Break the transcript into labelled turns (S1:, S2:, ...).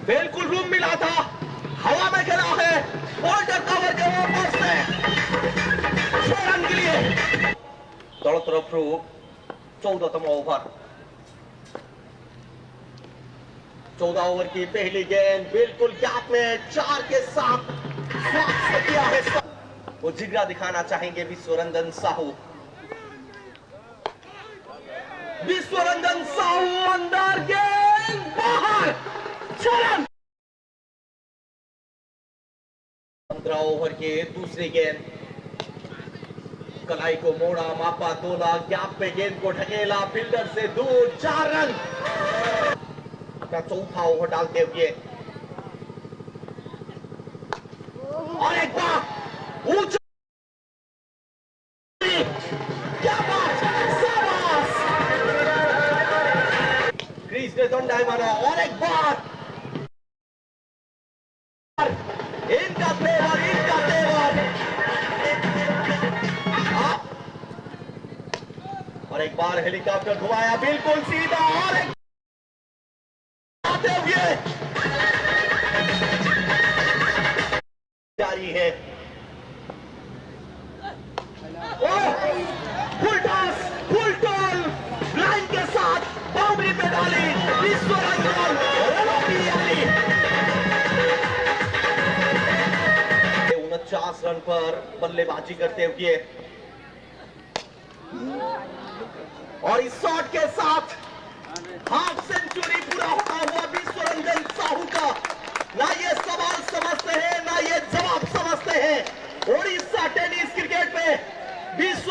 S1: बिल्कुल रूम मिला था, हवा में खेला है, बॉर्डर कवर के ऊपर से 6 रन के लिए। दोनों तरफ 14वां ओवर, 14 ओवर की पहली गेंद बिल्कुल गैप में 4 के साथ किया है। वो जिगरा दिखाना चाहेंगे विश्वरंजन साहू। विश्वरंजन साहू अंदर, गेंद बाहर, 6 रन। 15 ओवर की दूसरी गेंद, कलाई को मोड़ा, मापा, तोला, गैप पे गेंद को ढकेला, फील्डर से दूर, 4 रन। अपना चौथा ओवर डालते हुए और एक बार ऊंचा, क्या बात, शाबाश। क्रीज ने दंडाई मारा और एक बार इनका तेवर, इनका तेवर। और एक बार हेलीकॉप्टर घुमाया बिल्कुल सीधा और एक आते हुए जारी है। Full toss, full toss line के साथ बाउंड्री पे डाली विश्वरंजन। 49 रन पर बल्लेबाजी करते हुए और इस शॉट के साथ हाफ सेंचुरी पूरा होता हुआ विश्वरंजन साहू का ना ये सवाल समझते हैं, ना ये जवाब समझते हैं। ओडिशा टेनिस क्रिकेट में विश्व